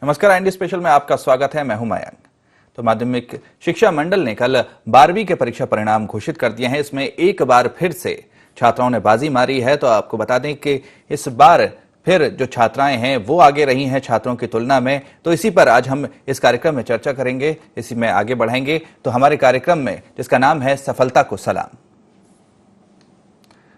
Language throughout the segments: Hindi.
नमस्कार, इंडी स्पेशल में आपका स्वागत है। मैं हूं मयंक। तो माध्यमिक शिक्षा मंडल ने कल 12वीं के परीक्षा परिणाम घोषित कर दिए हैं। इसमें एक बार फिर से छात्राओं ने बाजी मारी है। तो आपको बता दें कि इस बार फिर जो छात्राएं हैं वो आगे रही हैं छात्रों की तुलना में। तो इसी पर आज हम इस कार्यक्रम में चर्चा करेंगे, इसी में आगे बढ़ाएंगे। तो हमारे कार्यक्रम में जिसका नाम है सफलता को सलाम,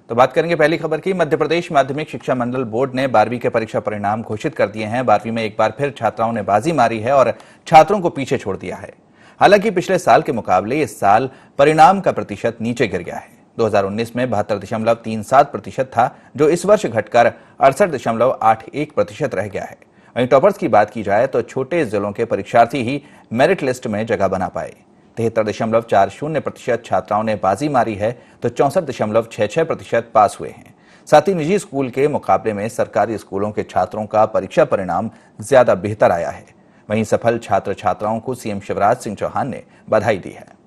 तो बात करेंगे पहली खबर की। मध्य प्रदेश माध्यमिक शिक्षा मंडल बोर्ड ने 12वीं के परीक्षा परिणाम घोषित कर दिए हैं। 12वीं में एक बार फिर छात्राओं ने बाजी मारी है और छात्रों को पीछे छोड़ दिया है। हालांकि पिछले साल के मुकाबले इस साल परिणाम का प्रतिशत नीचे गिर गया है। 2019 में 72.37% था, जो इस वर्ष घटकर 68.81% रह गया है। वहीं टॉपर्स की बात की जाए तो छोटे जिलों के परीक्षार्थी ही मेरिट लिस्ट में जगह बना पाए। 73.40% छात्राओं ने बाजी मारी है, तो 64.66% पास हुए हैं। साथ ही निजी स्कूल के मुकाबले में सरकारी स्कूलों के छात्रों का परीक्षा परिणाम ज्यादा बेहतर आया है। वहीं सफल छात्र छात्राओं को सीएम शिवराज सिंह चौहान ने बधाई दी है।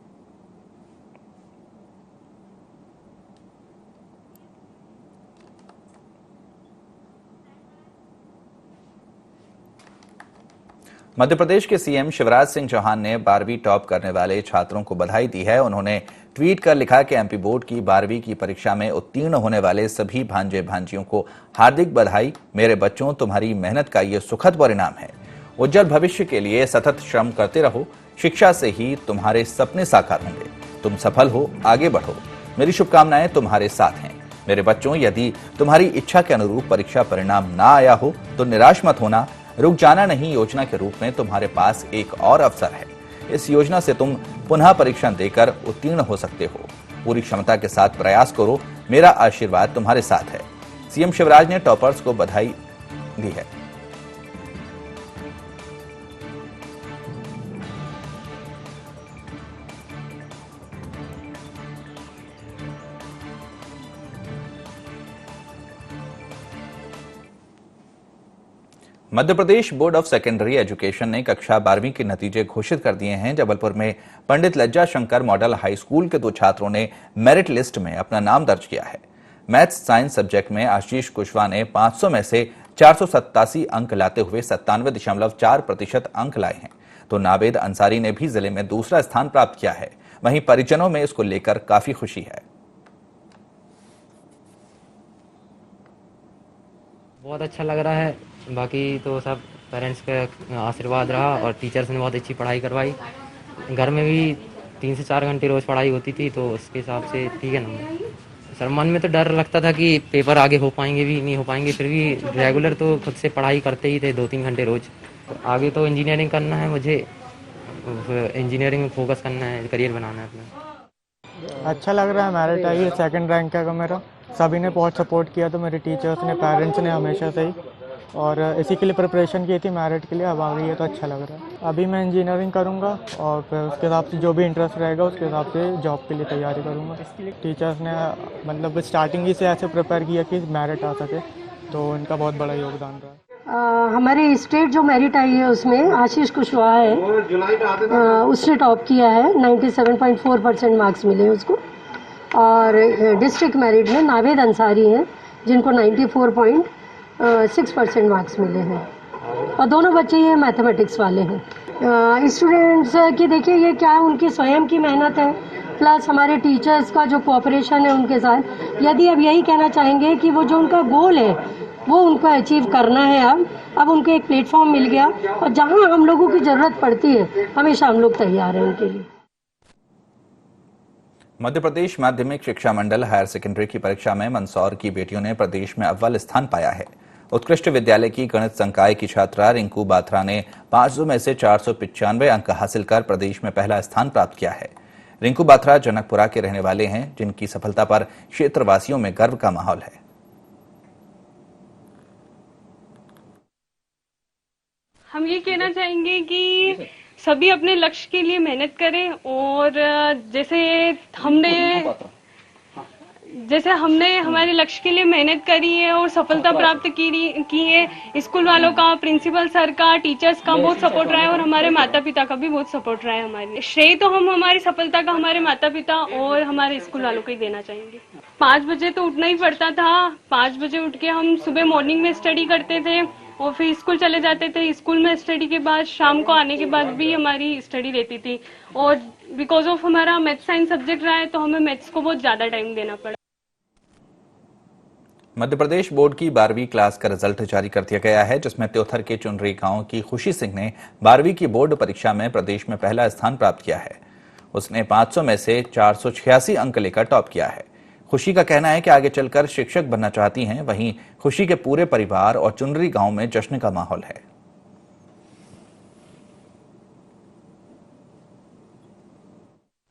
मध्य प्रदेश के सीएम शिवराज सिंह चौहान ने 12वीं टॉप करने वाले छात्रों को बधाई दी है। उन्होंने ट्वीट कर लिखा कि एमपी बोर्ड की 12वीं की परीक्षा में उत्तीर्ण होने वाले सभी भांजे भांजियों को हार्दिक बधाई। मेरे बच्चों, तुम्हारी मेहनत का ये सुखद परिणाम है। उज्जवल भविष्य के लिए सतत श्रम करते रहो। शिक्षा से ही तुम्हारे सपने साकार होंगे। तुम सफल हो, आगे बढ़ो। मेरी शुभकामनाएं तुम्हारे साथ हैं। मेरे बच्चों, यदि तुम्हारी इच्छा के अनुरूप परीक्षा परिणाम ना आया हो तो निराश मत होना। रुक जाना नहीं, योजना के रूप में तुम्हारे पास एक और अवसर है। इस योजना से तुम पुनः परीक्षण देकर उत्तीर्ण हो सकते हो। पूरी क्षमता के साथ प्रयास करो। मेरा आशीर्वाद तुम्हारे साथ है। सीएम शिवराज ने टॉपर्स को बधाई दी है। Madhya Pradesh board of secondary education ने कक्षा 12वीं के नतीजे घोषित कर दिए हैं। जबलपुर में पंडित लज्जा शंकर मॉडल हाई स्कूल के 2 छात्रों ने मेरिट लिस्ट में अपना नाम दर्ज किया है। मैथ्स साइंस सब्जेक्ट में आशीष कुशवाहा ने 500 में से 487 अंक लाते हुए 97.4% अंक लाए हैं। तो नावेद अंसारी ने भी जिले में दूसरा स्थान प्राप्त किया है। वहीं परिजनों में इसको लेकर काफी खुशी है। बहुत अच्छा लग रहा है। बाकी तो सब पेरेंट्स का आशीर्वाद रहा और टीचर्स ने बहुत अच्छी पढ़ाई करवाई। घर में भी 3 से 4 घंटे रोज़ पढ़ाई होती थी, तो उसके हिसाब से ठीक है ना। सर, मन में तो डर लगता था कि पेपर आगे हो पाएंगे भी नहीं हो पाएंगे, फिर भी रेगुलर तो खुद से पढ़ाई करते ही थे 2-3 घंटे रोज़। तो आगे तो इंजीनियरिंग करना है मुझे, इंजीनियरिंग में फोकस करना है, करियर बनाना है अपना। अच्छा लग रहा है। मेरिट आई है, 2nd रैंक है मेरा। सभी ने बहुत सपोर्ट किया, तो मेरे टीचर्स ने, पेरेंट्स ने हमेशा से ही, और इसी के लिए प्रिपरेशन की थी मेरिट के लिए। अब आ गई है तो अच्छा लग रहा है। अभी मैं इंजीनियरिंग करूंगा और फिर उसके हिसाब से जो भी इंटरेस्ट रहेगा उसके हिसाब से जॉब के लिए तैयारी करूंगा। टीचर्स ने मतलब स्टार्टिंग ही से ऐसे प्रिपेयर किया कि मेरिट आ सके, तो उनका बहुत बड़ा योगदान रहा है। हमारे स्टेट जो मेरिट आई है उसमें आशीष कुशवाहा है, उसने टॉप किया है। 97.4% मार्क्स मिले उसको। और डिस्ट्रिक्ट मेरिट में नावेद अंसारी हैं, जिनको 94.6% मार्क्स मिले हैं। और दोनों बच्चे ये मैथमेटिक्स वाले हैं। स्टूडेंट्स की देखिए ये क्या है, उनकी स्वयं की मेहनत है, प्लस हमारे टीचर्स का जो कोऑपरेशन है उनके साथ। यदि अब यही कहना चाहेंगे कि वो जो उनका गोल है वो उनको अचीव करना है। अब उनको एक प्लेटफॉर्म मिल गया, और जहां हम लोगों की जरूरत पड़ती है हमेशा हम लोग तैयार हैं उनके लिए। मध्य प्रदेश माध्यमिक शिक्षा मंडल हायर सेकेंडरी की परीक्षा में मंदसौर की बेटियों ने प्रदेश में अव्वल स्थान पाया है। उत्कृष्ट विद्यालय की गणित संकाय की छात्रा रिंकू बाथरा ने 500 में से 495 अंक हासिल कर प्रदेश में पहला स्थान प्राप्त किया है। रिंकू बाथरा जनकपुरा के रहने वाले हैं, जिनकी सफलता पर क्षेत्रवासियों में गर्व का माहौल है। हम ये कहना चाहेंगे कि सभी अपने लक्ष्य के लिए मेहनत करें, और जैसे हमने हमारे लक्ष्य के लिए मेहनत करी है और सफलता प्राप्त की है। स्कूल वालों का, प्रिंसिपल सर का, टीचर्स का बहुत सपोर्ट रहा है, और हमारे माता पिता का भी बहुत सपोर्ट रहा है। हमारे श्रेय तो हम हमारी सफलता का हमारे माता पिता और हमारे स्कूल वालों को ही देना चाहेंगे। 5 बजे तो उठना ही पड़ता था। 5 बजे उठ के हम सुबह मॉर्निंग में स्टडी करते थे, और फिर स्कूल चले जाते थे। स्कूल में स्टडी के बाद शाम को आने के बाद भी हमारी स्टडी रहती थी, और बिकॉज ऑफ हमारा मैथ साइंस सब्जेक्ट रहा है तो हमें मैथ्स को बहुत ज़्यादा टाइम देना पड़ा। मध्य प्रदेश बोर्ड की 12वीं क्लास का रिजल्ट जारी कर दिया गया है, जिसमें त्योथर के चुनरी गांव की खुशी सिंह ने 12वीं की बोर्ड परीक्षा में प्रदेश में पहला स्थान प्राप्त किया है। उसने 500 में से 486 अंक लेकर टॉप किया है। खुशी का कहना है कि आगे चलकर शिक्षक बनना चाहती हैं। वहीं खुशी के पूरे परिवार और चुनरी गांव में जश्न का माहौल है।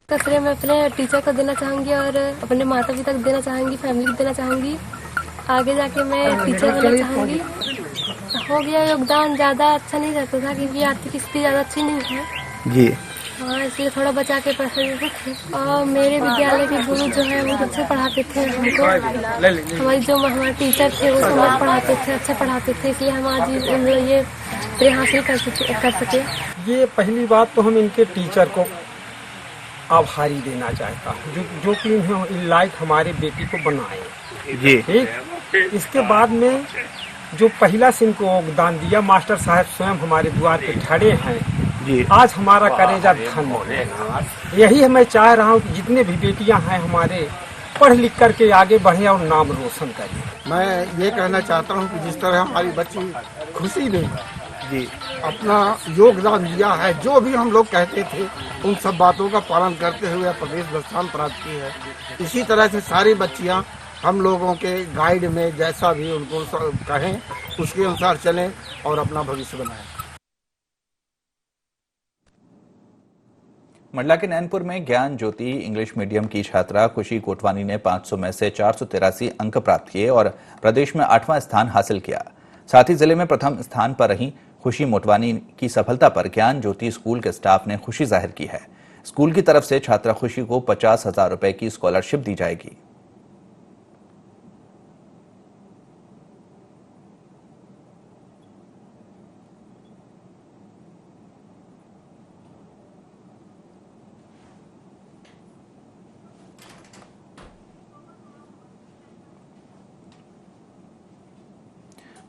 का श्रेय मैं अपने टीचर को देना चाहूँगी और अपने माता पिता को देना चाहूँगी, फैमिली को देना चाहूँगी। आगे जाके मैं टीचर बनना चाहूँगी। हो गया योगदान ज़्यादा अच्छा नहीं रहता था क्योंकि आर्थिक स्थिति ज़्यादा अच्छी नहीं है जी। हाँ, इसलिए थोड़ा बचा के पढ़ते थे। और मेरे विद्यालय के गुरु जो है वो अच्छे पढ़ाते थे हमको। हमारे टीचर थे वो सब पढ़ाते थे, अच्छे पढ़ाते थे, इसलिए हम आज ये श्रेय हासिल कर सके। ये पहली बात तो हम इनके टीचर को आभारी देना चाहता हूँ जो कि इन्हें लायक हमारे बेटी को बनाए जी। ठीक, इसके बाद में जो पहला से इनको योगदान दिया, मास्टर साहब स्वयं हमारे द्वार पे खड़े हैं जी। आज हमारा कलेजा धन्य है। यही मैं चाह रहा हूँ कि जितने भी बेटियां हैं हमारे पढ़ लिख करके आगे बढ़े और नाम रोशन करें। मैं ये कहना चाहता हूँ कि जिस तरह हमारी बच्ची खुशी ने जी अपना योगदान दिया है, जो भी हम लोग कहते थे उन सब बातों का पालन करते हुए प्रदेश में स्थान प्राप्त की है। इसी तरह से सारी बच्चियां हम लोगों के गाइड में जैसा भी उनको कहें उसके अनुसार चलें और अपना भविष्य बनाएं। मंडला के नैनपुर में ज्ञान ज्योति इंग्लिश मीडियम की छात्रा खुशी कोटवानी ने 500 में से 483 अंक प्राप्त किए और प्रदेश में 8वां स्थान हासिल किया। साथ ही जिले में प्रथम स्थान पर रही खुशी मोटवानी की सफलता पर ज्ञान ज्योति स्कूल के स्टाफ ने खुशी जाहिर की है। स्कूल की तरफ से छात्रा खुशी को 50,000 रुपए की स्कॉलरशिप दी जाएगी।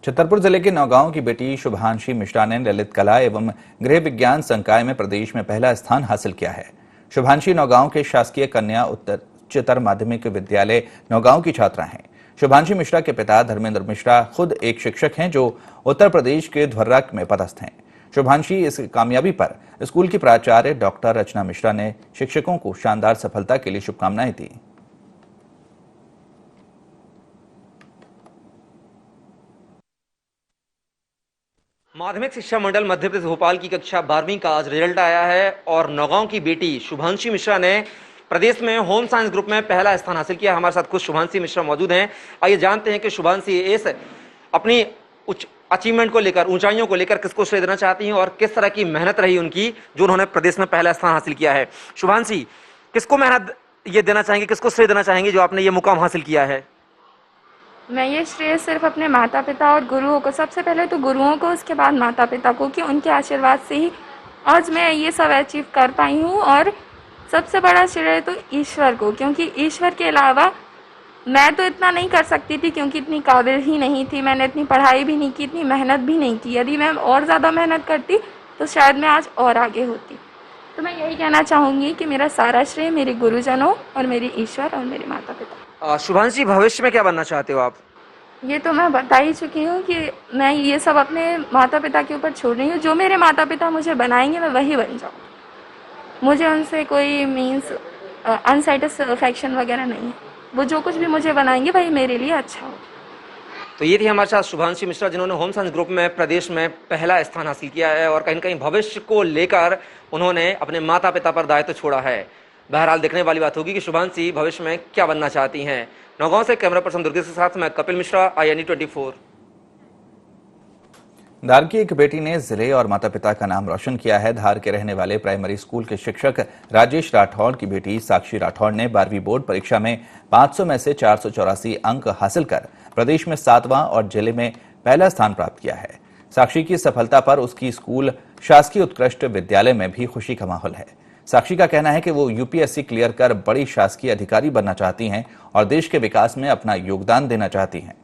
छतरपुर जिले के नौगांव की बेटी शुभांशी मिश्रा ने ललित कला एवं गृह विज्ञान संकाय में प्रदेश में पहला स्थान हासिल किया है। शुभांशी नौगांव के शासकीय कन्या उच्चतर माध्यमिक विद्यालय नौगांव की छात्रा हैं। शुभांशी मिश्रा के पिता धर्मेंद्र मिश्रा खुद एक शिक्षक हैं जो उत्तर प्रदेश के ध्वर्रा में पदस्थ हैं। शुभांशी इस कामयाबी पर स्कूल की प्राचार्य डॉक्टर रचना मिश्रा ने शिक्षकों को शानदार सफलता के लिए शुभकामनाएं दी। माध्यमिक शिक्षा मंडल मध्य प्रदेश भोपाल की कक्षा 12वीं का आज रिजल्ट आया है और नौगांव की बेटी शुभांशी मिश्रा ने प्रदेश में होम साइंस ग्रुप में पहला स्थान हासिल किया। हमारे साथ खुद शुभांशी मिश्रा मौजूद हैं। आइए जानते हैं कि शुभांशी इस अपनी उच्च अचीवमेंट को लेकर, ऊंचाइयों को लेकर किसको श्रेय देना चाहती हैं और किस तरह की मेहनत रही उनकी जो उन्होंने प्रदेश में पहला स्थान हासिल किया है। शुभांशी, किसको मेहनत ये देना चाहेंगे, किसको श्रेय देना चाहेंगे जो आपने ये मुकाम हासिल किया है? मैं ये श्रेय सिर्फ अपने माता पिता और गुरुओं को, सबसे पहले तो गुरुओं को, उसके बाद माता पिता को, कि उनके आशीर्वाद से ही आज मैं ये सब अचीव कर पाई हूँ। और सबसे बड़ा श्रेय तो ईश्वर को, क्योंकि ईश्वर के अलावा मैं तो इतना नहीं कर सकती थी क्योंकि इतनी काबिल ही नहीं थी। मैंने इतनी पढ़ाई भी नहीं की, इतनी मेहनत भी नहीं की। यदि मैं और ज़्यादा मेहनत करती तो शायद मैं आज और आगे होती। तो मैं यही कहना चाहूँगी कि मेरा सारा श्रेय मेरे गुरुजनों और मेरे ईश्वर और मेरे माता पिता। शुभांशी, भविष्य में क्या बनना चाहते हो आप? ये तो मैं बता ही चुकी हूँ कि मैं ये सब अपने माता पिता के ऊपर छोड़ रही हूँ। जो मेरे माता पिता मुझे बनाएंगे मैं वही बन जाऊँ। मुझे उनसे कोई मीन्स अनसेटिस्फैक्शन वगैरह नहीं है। वो जो कुछ भी मुझे बनाएंगे वही मेरे लिए अच्छा हो। तो ये थी हमारे साथ शुभांशी मिश्रा जिन्होंने होम साइंस ग्रुप में प्रदेश में पहला स्थान हासिल किया है और कहीं न कहीं भविष्य को लेकर उन्होंने अपने माता पिता पर दायित्व छोड़ा है। बहरहाल देखने वाली बात होगी कि शुभांशी भविष्य में क्या बनना चाहती हैं। नौगांव से कैमरा पर्सन दुर्गेश के साथ मैं कपिल मिश्रा, INE 24। धार की एक बेटी ने जिले और माता पिता का नाम रोशन किया है। धार के रहने वाले प्राइमरी स्कूल के शिक्षक राजेश राठौड़ की बेटी साक्षी राठौड़ ने 12वीं बोर्ड परीक्षा में 500 में से 484 अंक हासिल कर प्रदेश में 7वां और जिले में पहला स्थान प्राप्त किया है। साक्षी की सफलता पर उसकी स्कूल शासकीय उत्कृष्ट विद्यालय में भी खुशी का माहौल है। साक्षी का कहना है कि वो UPSC क्लियर कर बड़ी शासकीय अधिकारी बनना चाहती हैं और देश के विकास में अपना योगदान देना चाहती हैं।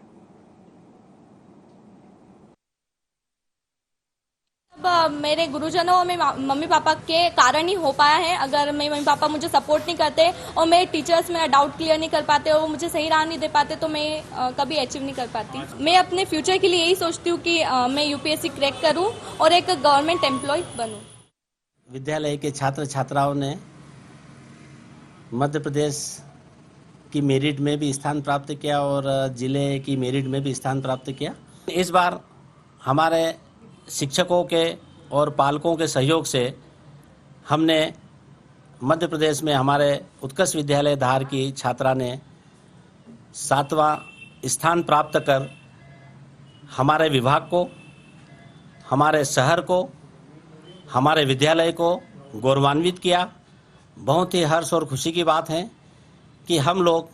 मेरे गुरुजनों और मेरे मम्मी पापा के कारण ही हो पाया है। अगर मेरे मम्मी पापा मुझे सपोर्ट नहीं करते और मेरे टीचर्स मेरा डाउट क्लियर नहीं कर पाते और वो मुझे सही राह नहीं दे पाते तो मैं कभी अचीव नहीं कर पाती। मैं अपने फ्यूचर के लिए यही सोचती हूँ कि मैं यूपीएससी क्रैक करूँ और एक गवर्नमेंट एम्प्लॉय बनूँ। विद्यालय के छात्र छात्राओं ने मध्य प्रदेश की मेरिट में भी स्थान प्राप्त किया और जिले की मेरिट में भी स्थान प्राप्त किया। इस बार हमारे शिक्षकों के और पालकों के सहयोग से हमने मध्य प्रदेश में हमारे उत्कर्ष विद्यालय धार की छात्रा ने 7वां स्थान प्राप्त कर हमारे विभाग को, हमारे शहर को, हमारे विद्यालय को गौरवान्वित किया। बहुत ही हर्ष और खुशी की बात है कि हम लोग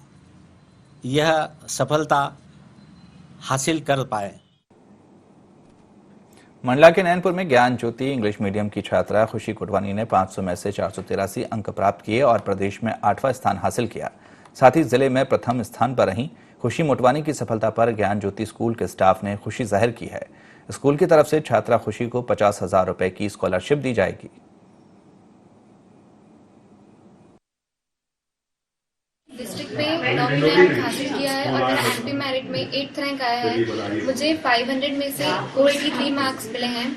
यह सफलता हासिल कर पाए। मंडला के नैनपुर में ज्ञान ज्योति इंग्लिश मीडियम की छात्रा खुशी कोटवानी ने 500 में से 483 अंक प्राप्त किए और प्रदेश में 8वां स्थान हासिल किया। साथ ही जिले में प्रथम स्थान पर रहीं खुशी मोटवानी की सफलता पर ज्ञान ज्योति स्कूल के स्टाफ ने खुशी जाहिर की है। स्कूल की तरफ से छात्रा खुशी को 50,000 रुपए की स्कॉलरशिप दी जाएगी। डिस्ट्रिक्ट में 9वीं रैंक हासिल किया है और मेरा एमपी मेरिट में 8th रैंक आया है। मुझे 500 में से 483 मार्क्स मिले हैं।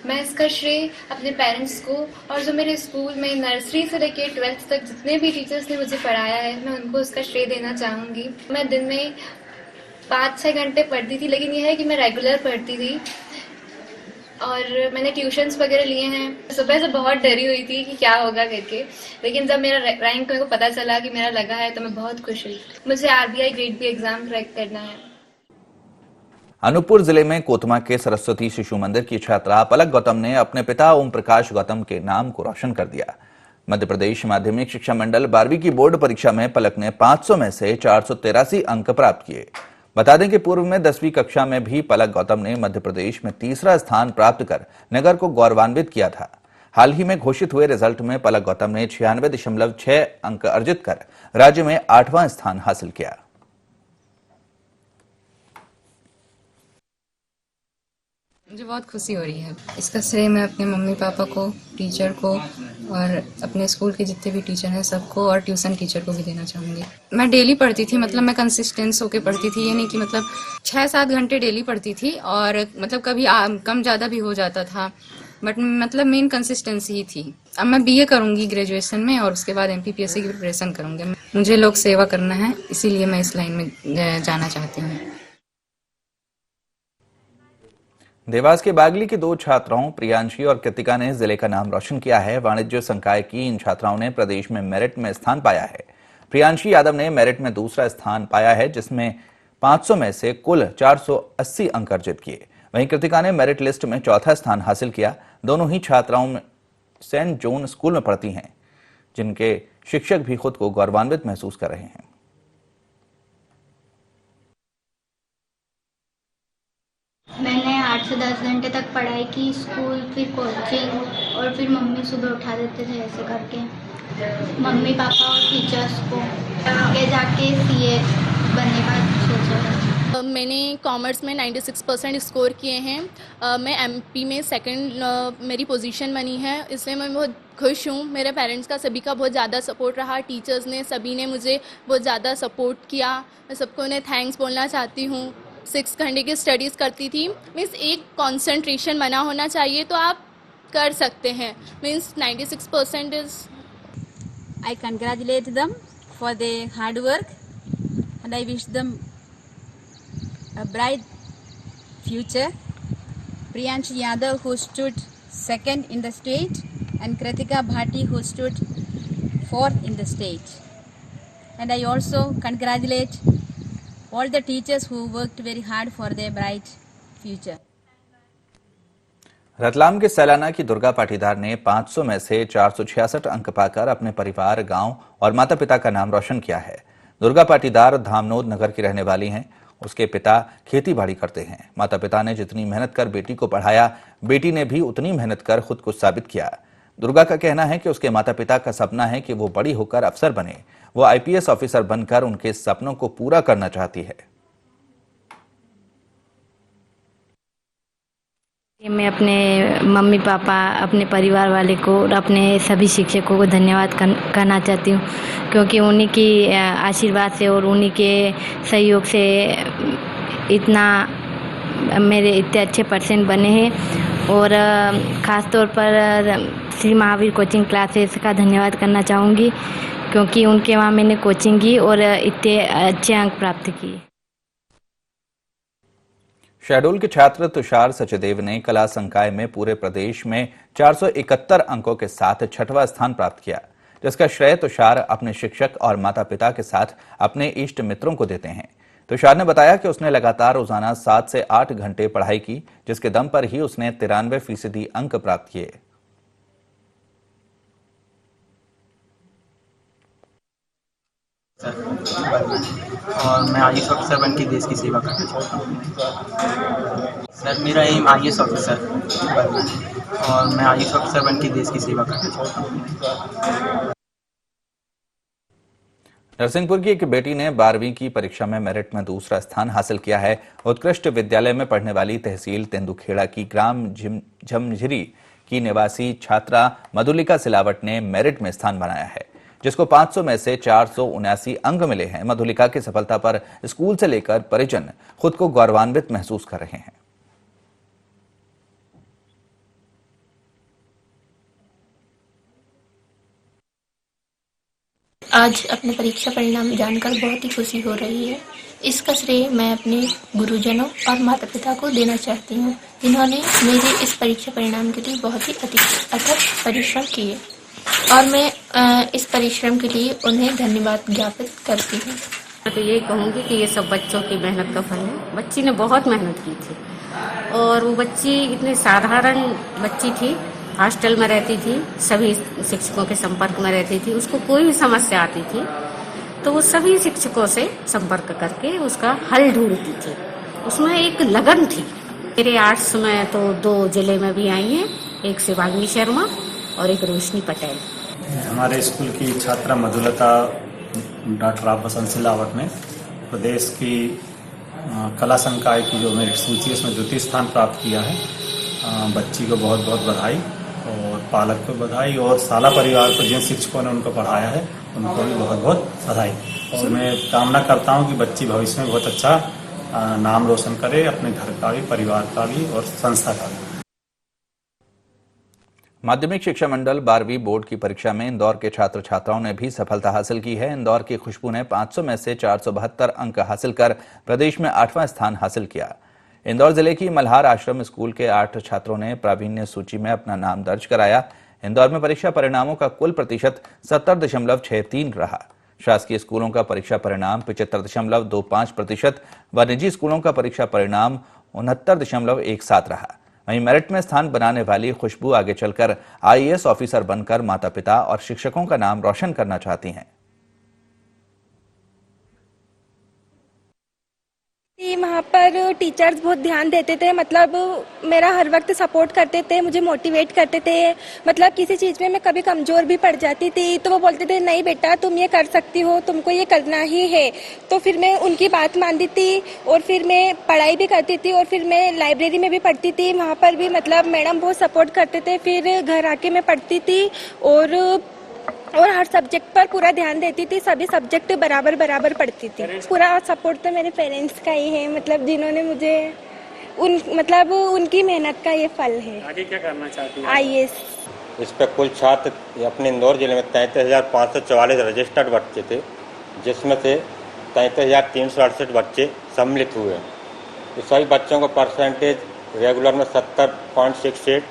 मैं इसका श्रेय अपने पेरेंट्स को और जो मेरे स्कूल में नर्सरी से लेकर 12th तक जितने भी टीचर्स ने मुझे पढ़ाया है मैं उनको उसका श्रेय देना चाहूँगी। मैं दिन में 5-6 घंटे पढ़ती थी, लेकिन यह है कि मैं रेगुलर पढ़ती थी और मैंने ट्यूशन्स वगैरह लिए हैं। सुबह से बहुत डरी हुई थी कि क्या होगा करके, लेकिन जब मेरा रैंक मेरे को पता चला कि मेरा लगा है तो मैं बहुत खुश हुई। मुझे RBI grade B exam crack करना है। अनूपपुर जिले में कोतमा के सरस्वती शिशु मंदिर की छात्रा पलक गौतम ने अपने पिता ओम प्रकाश गौतम के नाम को रोशन कर दिया। मध्य प्रदेश माध्यमिक शिक्षा मंडल 12वीं की बोर्ड परीक्षा में पलक ने 500 में से 483 अंक प्राप्त किए। बता दें कि पूर्व में 10वीं कक्षा में भी पलक गौतम ने मध्य प्रदेश में तीसरा स्थान प्राप्त कर नगर को गौरवान्वित किया था। हाल ही में घोषित हुए रिजल्ट में पलक गौतम ने 96.6 अंक अर्जित कर राज्य में 8वां स्थान हासिल किया। मुझे बहुत खुशी हो रही है। इसका श्रेय मैं अपने मम्मी पापा को, टीचर को और अपने स्कूल के जितने भी टीचर हैं सबको और ट्यूशन टीचर को भी देना चाहूँगी। मैं डेली पढ़ती थी, मतलब मैं कंसिस्टेंस होके पढ़ती थी। ये नहीं कि मतलब 6-7 घंटे डेली पढ़ती थी और मतलब कभी कम ज़्यादा भी हो जाता था, बट मतलब मेन कंसिस्टेंसी ही थी। अब मैं बीए करूँगी ग्रेजुएशन में और उसके बाद एमपीपीएससी की प्रिपरेशन करूँगी। मुझे लोक सेवा करना है, इसीलिए मैं इस लाइन में जाना चाहती हूँ। देवास के बागली की 2 छात्राओं प्रियांशी और कृतिका ने जिले का नाम रोशन किया है। वाणिज्य संकाय की इन छात्राओं ने प्रदेश में मेरिट में स्थान पाया है। प्रियांशी यादव ने मेरिट में दूसरा स्थान पाया है, जिसमें 500 में से कुल 480 अंक अर्जित किए। वहीं कृतिका ने मेरिट लिस्ट में चौथा स्थान हासिल किया। दोनों ही छात्राओं सेंट जोन स्कूल में पढ़ती हैं, जिनके शिक्षक भी खुद को गौरवान्वित महसूस कर रहे हैं। मैंने 8 से 10 घंटे तक पढ़ाई की, स्कूल फिर कोचिंग, और फिर मम्मी सुबह उठा देते थे ऐसे करके। मम्मी पापा और टीचर्स को आगे जाके सीए बनने का सोचा है। मैंने कॉमर्स में 96% स्कोर किए हैं। मैं एमपी में सेकंड मेरी पोजीशन बनी है, इसलिए मैं बहुत खुश हूँ। मेरे पेरेंट्स का सभी का बहुत ज़्यादा सपोर्ट रहा, टीचर्स ने सभी ने मुझे बहुत ज़्यादा सपोर्ट किया। मैं सबको उन्हें थैंक्स बोलना चाहती हूँ। 6 घंटे की स्टडीज़ करती थी। मीन्स एक कंसंट्रेशन बना होना चाहिए तो आप कर सकते हैं। Means 96% is. I congratulate them for their hard work and I wish them a bright future. Priyanshi Yadav, who stood second in the state, and Kritika Bhati, who stood fourth in the state. And I also congratulate all the teachers who worked very hard for their bright future. Ratlam के सैलाना की दुर्गा पाटीदार ने 500 में से 466 अंक पाकर अपने परिवार, गांव और माता पिता का नाम रोशन किया है। दुर्गा पाटीदार धामनोद नगर की रहने वाली हैं। उसके पिता खेती बाड़ी करते हैं। माता पिता ने जितनी मेहनत कर बेटी को पढ़ाया, बेटी ने भी उतनी मेहनत कर खुद को साबित किया। दुर्गा का कहना है कि उसके माता पिता का सपना है कि वो बड़ी होकर अफसर बने। वो आईपीएस ऑफिसर बनकर उनके सपनों को पूरा करना चाहती है। मैं अपने मम्मी पापा, अपने परिवार वाले को और अपने सभी शिक्षकों को धन्यवाद करना चाहती हूँ, क्योंकि उन्हीं की आशीर्वाद से और उन्हीं के सहयोग से इतना मेरे इतने अच्छे परसेंट बने हैं। और ख़ास तौर पर श्री महावीर कोचिंग क्लासेस का धन्यवाद करना चाहूँगी, क्योंकि उनके वहाँ मैंने कोचिंग की और इतने अच्छे अंक प्राप्त किए। शहडोल के छात्र तुषार सचदेव ने कला संकाय में पूरे प्रदेश में 471 अंकों के साथ 6वां स्थान प्राप्त किया, जिसका श्रेय तुषार अपने शिक्षक और माता पिता के साथ अपने इष्ट मित्रों को देते हैं। तुषार ने बताया कि उसने लगातार रोजाना 7 से 8 घंटे पढ़ाई की, जिसके दम पर ही उसने 93% अंक प्राप्त किए। और मैं IAS ऑफिसर बन के देश की सेवा करना चाहता हूँ। सर मेरा एम IAS ऑफिसर बनना है और मैं IAS ऑफिसर बन के देश की सेवा करना चाहता हूँ। नरसिंहपुर की एक बेटी ने 12वीं की परीक्षा में मेरिट में दूसरा स्थान हासिल किया है। उत्कृष्ट विद्यालय में पढ़ने वाली तहसील तेंदुखेड़ा की ग्राम झमझरी की निवासी छात्रा मधुलिका सिलावट ने मेरिट में स्थान बनाया है, जिसको 500 में से 479 अंक मिले हैं। मधुलिका की सफलता पर स्कूल से लेकर परिजन खुद को गौरवान्वित महसूस कर रहे हैं। आज अपने परीक्षा परिणाम जानकर बहुत ही खुशी हो रही है। इसका श्रेय मैं अपने गुरुजनों और माता पिता को देना चाहती हूँ, जिन्होंने मेरे इस परीक्षा परिणाम के लिए बहुत ही अथक परिश्रम किए और मैं इस परिश्रम के लिए उन्हें धन्यवाद ज्ञापित करती हूँ। मैं तो यही कहूँगी कि ये सब बच्चों की मेहनत का फल है। बच्ची ने बहुत मेहनत की थी और वो बच्ची इतनी साधारण बच्ची थी, हॉस्टल में रहती थी, सभी शिक्षकों के संपर्क में रहती थी। उसको कोई भी समस्या आती थी तो वो सभी शिक्षकों से संपर्क करके उसका हल ढूंढती थी। उसमें एक लगन थी। मेरे आर्ट्स में तो 2 जिले में भी आई हैं, एक शिवांगी शर्मा और एक रोशनी पटेल। हमारे स्कूल की छात्रा मधुलिका डॉक्टर बसंत सिलावट ने प्रदेश की कला संकाय की जो मेरिट सूची है उसमें द्वितीय स्थान प्राप्त किया है। बच्ची को बहुत बहुत बधाई और पालक को बधाई और साला परिवार को, जिन शिक्षकों ने उनको पढ़ाया है उनको भी बहुत बहुत बधाई। और मैं कामना करता हूं कि बच्ची भविष्य में बहुत अच्छा नाम रोशन करे, अपने घर का भी, परिवार का भी और संस्था का भी। माध्यमिक शिक्षा मंडल 12वीं बोर्ड की परीक्षा में इंदौर के छात्र छात्राओं ने भी सफलता हासिल की है। इंदौर की खुशबू ने 500 में से 472 अंक हासिल कर प्रदेश में 8वां स्थान हासिल किया। इंदौर जिले की मल्हार आश्रम स्कूल के 8 छात्रों ने प्रावीण्य सूची में अपना नाम दर्ज कराया। इंदौर में परीक्षा परिणामों का कुल प्रतिशत 70.63 रहा। शासकीय स्कूलों का परीक्षा परिणाम 75.25% व निजी स्कूलों का परीक्षा परिणाम 69.17 रहा। वहीं मेरिट में स्थान बनाने वाली खुशबू आगे चलकर IAS ऑफिसर बनकर माता पिता और शिक्षकों का नाम रोशन करना चाहती हैं। वहाँ पर टीचर्स बहुत ध्यान देते थे, मतलब मेरा हर वक्त सपोर्ट करते थे, मुझे मोटिवेट करते थे। मतलब किसी चीज़ में मैं कभी कमज़ोर भी पड़ जाती थी तो वो बोलते थे नहीं बेटा तुम ये कर सकती हो, तुमको ये करना ही है। तो फिर मैं उनकी बात मानती थी और फिर मैं पढ़ाई भी करती थी और फिर मैं लाइब्रेरी में भी पढ़ती थी। वहाँ पर भी मतलब मैडम बहुत सपोर्ट करते थे। फिर घर आके मैं पढ़ती थी और हर सब्जेक्ट पर पूरा ध्यान देती थी, सभी सब्जेक्ट बराबर पढ़ती थी। पूरा सपोर्ट तो मेरे पेरेंट्स का ही है, मतलब जिन्होंने मुझे मतलब उनकी मेहनत का ये फल है। आगे क्या करना चाहती हैं? IAS। इस पर कुल छात्र अपने इंदौर जिले में 33,544 रजिस्टर्ड बच्चे थे, जिसमें से 33,368 बच्चे सम्मिलित हुए। तो सभी बच्चों का परसेंटेज रेगुलर में 70.68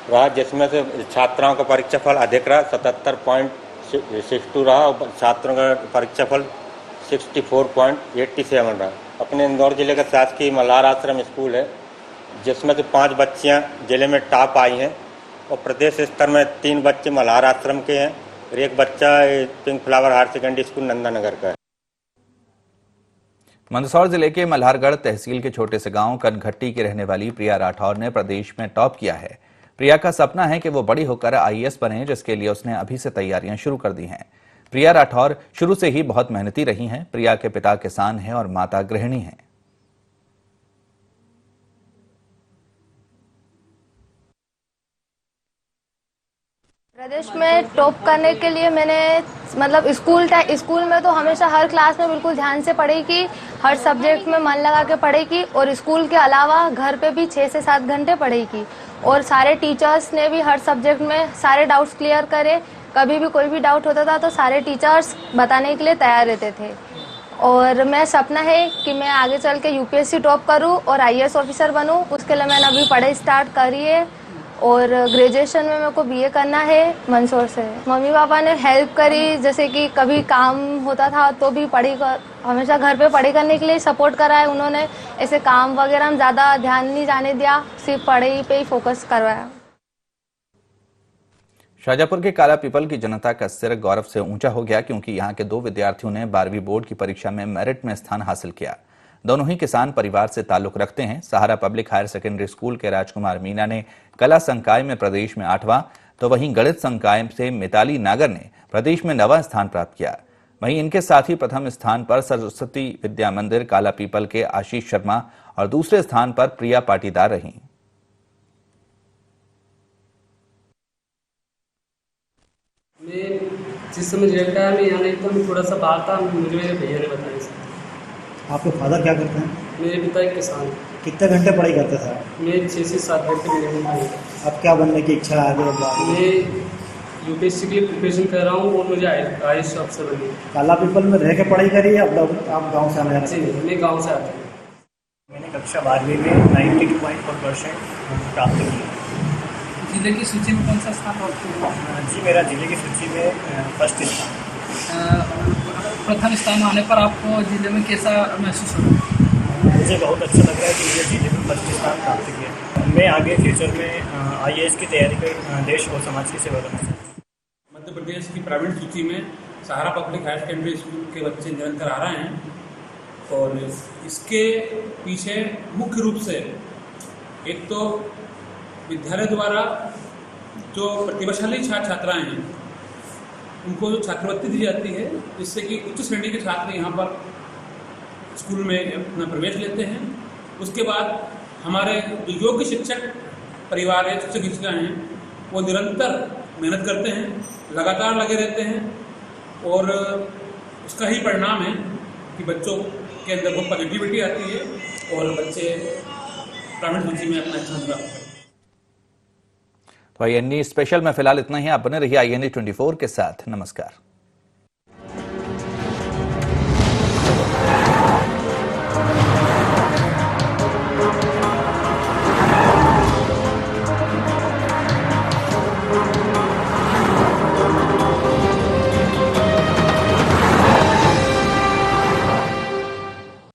रहा, जिसमें से छात्राओं का परीक्षाफल अधिक रहा, 77.62 रहा और छात्रों का परीक्षाफल 64.87 रहा। अपने इंदौर जिले का शासकीय मल्हार आश्रम स्कूल है, जिसमें से 5 बच्चियां जिले में टॉप आई हैं और प्रदेश स्तर में 3 बच्चे मल्हार आश्रम के हैं और एक बच्चा pink flower higher secondary school Nandanagar का है। मंदसौर जिले के मल्हारगढ़ तहसील के छोटे से गांव कनघट्टी की रहने वाली प्रिया राठौर ने प्रदेश में टॉप किया है। प्रिया का सपना है कि वो बड़ी होकर IAS बने, जिसके लिए उसने अभी से तैयारियां शुरू कर दी हैं। प्रिया राठौर शुरू से ही बहुत मेहनती रही हैं। प्रिया के पिता किसान हैं और माता गृहिणी हैं। प्रदेश में टॉप करने के लिए मैंने मतलब स्कूल में तो हमेशा हर क्लास में बिल्कुल ध्यान से पढ़ी की, हर सब्जेक्ट में मन लगा के पढ़ी की, और स्कूल के अलावा घर पे भी 6 से 7 घंटे पढ़ी की, और सारे टीचर्स ने भी हर सब्जेक्ट में सारे डाउट्स क्लियर करे। कभी भी कोई भी डाउट होता था तो सारे टीचर्स बताने के लिए तैयार रहते थे। और मैं सपना है कि मैं आगे चल के यूपीएससी टॉप करूं और आईएएस ऑफिसर बनूं। उसके लिए मैंने अभी पढ़ाई स्टार्ट करी है और ग्रेजुएशन में मेरे को बीए करना है मंदसौर से। मम्मी पापा ने हेल्प करी, जैसे कि कभी काम होता था तो भी हमेशा घर पे पढ़ाई करने के लिए सपोर्ट करा है उन्होंने। ऐसे काम वगैरह में ज़्यादा ध्यान नहीं जाने दिया, सिर्फ पढ़ाई पे ही फोकस करवाया। शाहजहाँपुर के काला पीपल की जनता का सिर गौरव से ऊंचा हो गया क्योंकि यहां के 2 विद्यार्थियों ने 12वीं बोर्ड की परीक्षा में मेरिट में स्थान हासिल किया। दोनों ही किसान परिवार से ताल्लुक रखते हैं। सहारा पब्लिक हायर सेकेंडरी स्कूल के राजकुमार मीना ने कला संकाय में प्रदेश में 8वां, तो वहीं गणित संकाय से मिताली नागर ने प्रदेश में 9वां स्थान प्राप्त किया। वहीं इनके साथ ही प्रथम स्थान पर सरस्वती विद्या मंदिर काला पीपल के आशीष शर्मा और दूसरे स्थान पर प्रिया पाटीदार रहीं। मैं जिस समय रिजल्ट आया मैं यहाँ नहीं था, मैं थोड़ा सा बाहर था, मुझे मेरे भैया ने बताया सर। आपके फादर क्या करते हैं? मेरे पिता एक किसान। कितने घंटे पढ़ाई करते थे? मैं 6 से 7 घंटे मिनिमम पढ़ाई। अब क्या बनने की इच्छा है आगे? मैं यूपीएससी के लिए प्रिपरेशन कर रहा हूँ और मुझे आईएएस ऑफिसर बननी है। काला पीपल में रह के पढ़ाई करी है? आप गाँव से आने हैं? जी, मैं गाँव से आता हूँ। मैंने कक्षा 12वीं में 92.4% प्राप्त किया। जिले की सूची में कौन सा स्थान प्राप्त हुआ? जी, मेरा जिले की सूची में फर्स्ट स्थान। प्रथम स्थान आने पर आपको जिले में कैसा महसूस हो रहा है? मुझे बहुत अच्छा लग रहा है कि मुझे जिले में फर्स्ट स्थान प्राप्त किया। मैं आगे फ्यूचर में आईएएस की तैयारी कर देश और समाज की सेवा करना चाहता हूँ। मध्य प्रदेश की प्राइवेट सूची में सहारा पब्लिक हायर सेकेंडरी स्कूल के बच्चे निरंतर आ रहे हैं और इसके पीछे मुख्य रूप से एक तो विद्यालय द्वारा जो प्रतिभाशाली छात्र छात्राएँ हैं उनको जो छात्रवृत्ति दी जाती है, जिससे कि उच्च श्रेणी के छात्र यहाँ पर स्कूल में अपना प्रवेश लेते हैं। उसके बाद हमारे जो योग्य शिक्षक परिवार है, शिक्षक शिक्षिका हैं, वो निरंतर मेहनत करते हैं, लगातार लगे रहते हैं और उसका ही परिणाम है कि बच्चों के अंदर बहुत पॉजिटिविटी आती है और बच्चे प्राइवेट सूची में अपना स्थान प्राप्त करते हैं। तो IND स्पेशल में फिलहाल इतना ही। आप बने रहिए IND 24 के साथ। नमस्कार।